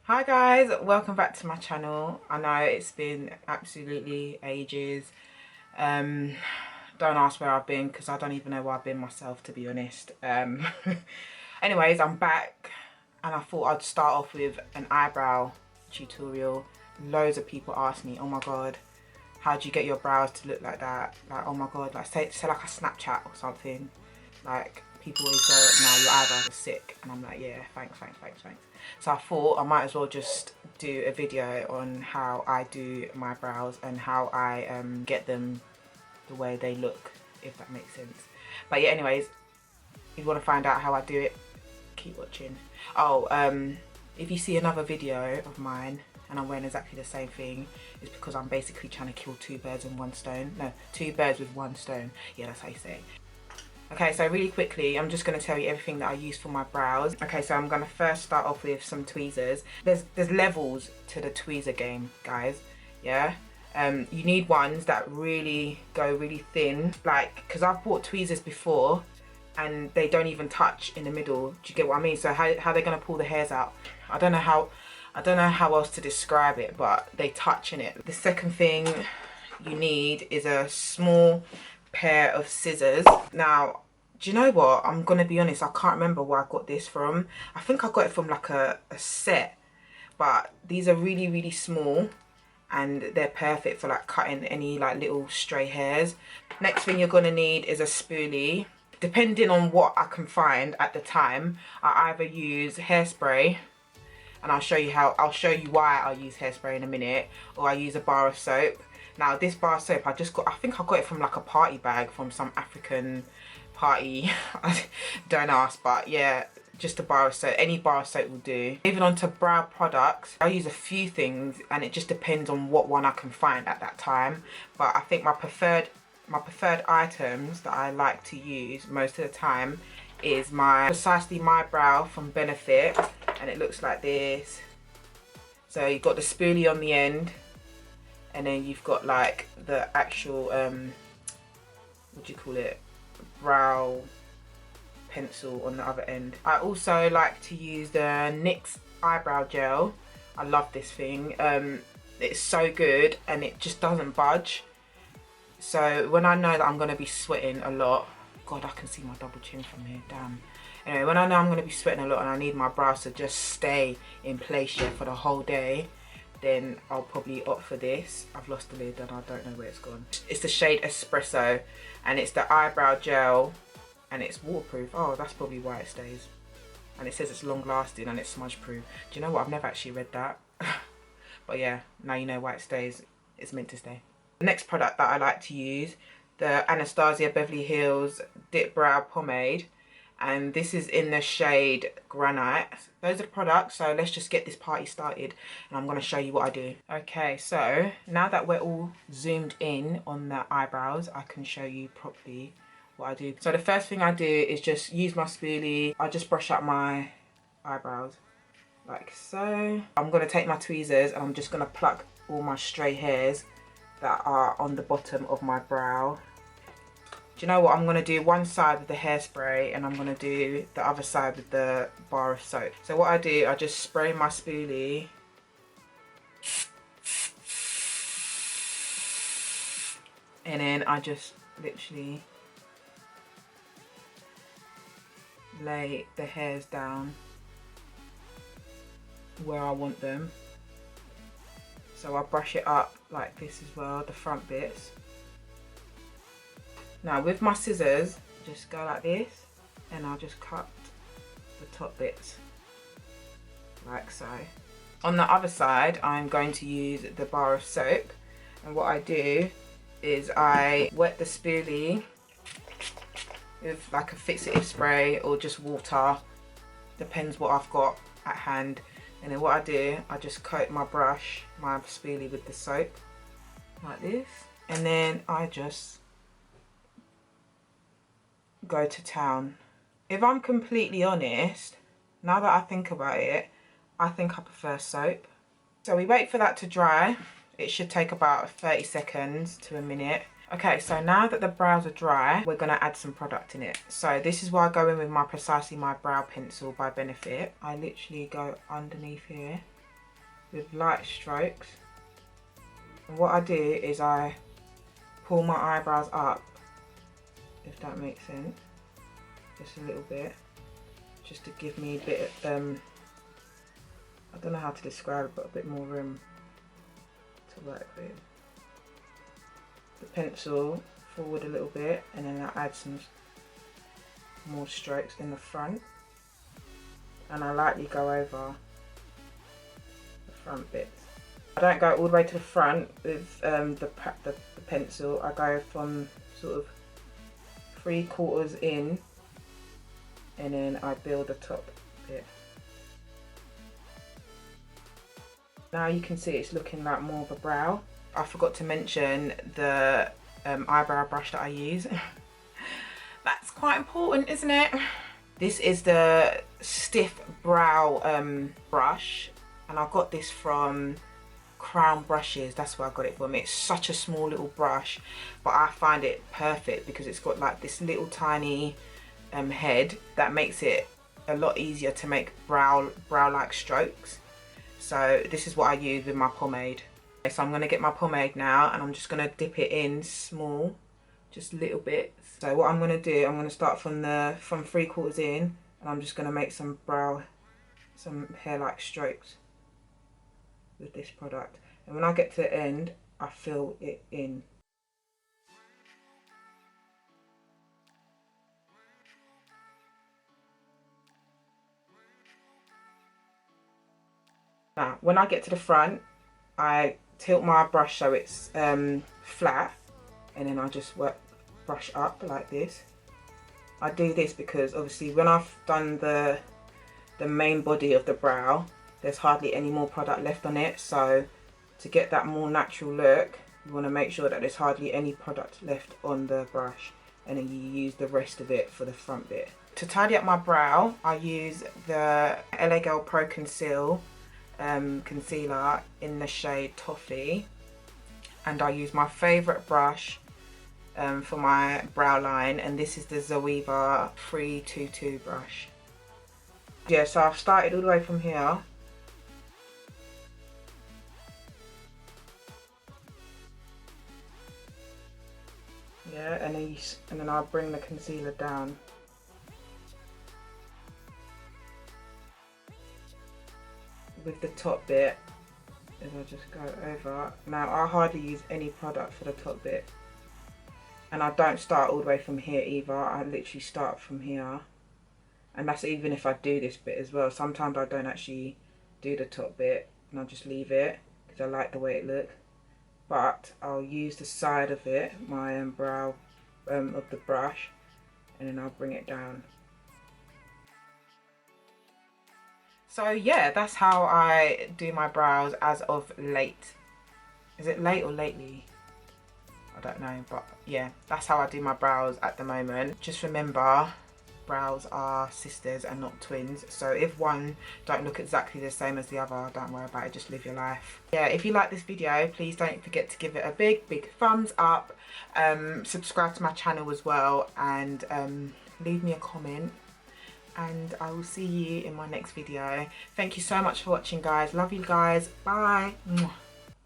Hi guys, welcome back to my channel. I know it's been absolutely ages. Don't ask where I've been because I don't even know where I've been myself, to be honest. Anyways, I'm back and I thought I'd start off with an eyebrow tutorial. Loads of people ask me, oh my god, how do you get your brows to look like that? Like, oh my god, like say like a Snapchat or something. Like, people always go, no, your eyebrows are sick. And I'm like, yeah, thanks. So I thought I might as well just do a video on how I do my brows and how I get them the way they look, if that makes sense. But yeah, anyways, if you want to find out how I do it, keep watching. Oh, if you see another video of mine and I'm wearing exactly the same thing, it's because I'm basically trying to kill two birds with one stone. No, two birds with one stone. Yeah, that's how you say it. Okay, so really quickly, I'm just going to tell you everything that I use for my brows. Okay, so I'm going to first start off with some tweezers. There's levels to the tweezer game, guys. Yeah. You need ones that really go really thin, like, because I've bought tweezers before and they don't even touch in the middle. Do you get what I mean? So how they're going to pull the hairs out? I don't know how else to describe it, but they touch in it. The second thing you need is a small pair of scissors. Now, do you know what, I'm gonna be honest, I can't remember where I got this from. I think I got it from like a set, but these are really small and they're perfect for like cutting any like little stray hairs. Next thing you're gonna need is a spoolie. Depending on what I can find at the time, I either use Hairspray, and I'll show you why I use Hairspray in a minute, or I use a bar of soap. Now this bar of soap I think I got it from like a party bag from some African party. Don't ask, but yeah, just a bar of soap. Any bar of soap will do. Moving on to brow products, I use a few things and it just depends on what one I can find at that time. But I think my preferred items that I like to use most of the time is Precisely My Brow from Benefit, and it looks like this. So you've got the spoolie on the end, and then you've got like the actual what do you call it, brow pencil on the other end. I also like to use the NYX eyebrow gel. I love this thing. It's so good and it just doesn't budge. So when I know that I'm going to be sweating a lot, god, I can see my double chin from here, damn. Anyway, when I know I'm going to be sweating a lot and I need my brows to just stay in place here for the whole day, then I'll probably opt for this. I've lost the lid and I don't know where it's gone. It's the shade Espresso and it's the eyebrow gel and it's waterproof. Oh, that's probably why it stays. And it says it's long lasting and it's smudge proof. Do you know what? I've never actually read that. But yeah, now you know why it stays. It's meant to stay. The next product that I like to use, the Anastasia Beverly Hills Dipbrow Pomade. And this is in the shade Granite. Those are the products, so let's just get this party started and I'm going to show you what I do. Okay, so now that we're all zoomed in on the eyebrows, I can show you properly what I do. So the first thing I do is just use my spoolie. I just brush out my eyebrows like so. I'm going to take my tweezers and I'm just going to pluck all my stray hairs that are on the bottom of my brow. Do you know what? I'm going to do one side with the Hairspray and I'm going to do the other side with the bar of soap. So what I do, I just spray my spoolie. And then I just literally lay the hairs down where I want them. So I brush it up like this as well, the front bits. Now with my scissors, just go like this and I'll just cut the top bits like so. On the other side, I'm going to use the bar of soap, and what I do is I wet the spoolie with like a fixative spray or just water, depends what I've got at hand. And then what I do, I just coat my spoolie with the soap like this, and then I just go to town. If I'm completely honest, now that I think about it, I think I prefer soap. So we wait for that to dry. It should take about 30 seconds to a minute. Okay, so now that the brows are dry, we're going to add some product in it. So this is why I go in with my Precisely My Brow pencil by Benefit. I literally go underneath here with light strokes. And what I do is I pull my eyebrows up, if that makes sense, just a little bit, just to give me a bit of, I don't know how to describe it, but a bit more room to work with. The pencil forward a little bit, and then I add some more strokes in the front, and I lightly go over the front bits. I don't go all the way to the front with the pencil. I go from sort of 3/4 in, and then I build the top bit. Now you can see it's looking like more of a brow. I forgot to mention the eyebrow brush that I use. That's quite important, isn't it? This is the stiff brow brush, and I got this from Crown Brushes. That's where I got it from. It's such a small little brush, but I find it perfect because it's got like this little tiny head that makes it a lot easier to make brow like strokes. So this is what I use with my pomade. So I'm going to get my pomade now, and I'm just going to dip it in small, just little bits. So what I'm going to do, I'm going to start from 3/4 in, and I'm just going to make some hair like strokes with this product. And when I get to the end, I fill it in. Now, when I get to the front, I tilt my brush so it's flat, and then I just brush up like this. I do this because obviously when I've done the main body of the brow, there's hardly any more product left on it. So to get that more natural look, you want to make sure that there's hardly any product left on the brush, and then you use the rest of it for the front bit. To tidy up my brow, I use the LA Girl Pro Conceal concealer in the shade Toffee, and I use my favourite brush for my brow line, and this is the Zoeva 322 brush. Yeah, so I've started all the way from here. Yeah, and then I'll bring the concealer down. With the top bit, as I just go over. Now I hardly use any product for the top bit, and I don't start all the way from here either. I literally start from here, and that's even if I do this bit as well. Sometimes I don't actually do the top bit, and I just leave it because I like the way it looks. But I'll use the side of it, my brow of the brush, and then I'll bring it down. So yeah, that's how I do my brows as of late. Is it late or lately? I don't know, but yeah, that's how I do my brows at the moment. Just remember, brows are sisters and not twins. So if one don't look exactly the same as the other, don't worry about it, just live your life. Yeah, if you like this video, please don't forget to give it a big thumbs up. Subscribe to my channel as well, and leave me a comment. And I will see you in my next video. Thank you so much for watching, guys. Love you guys. Bye.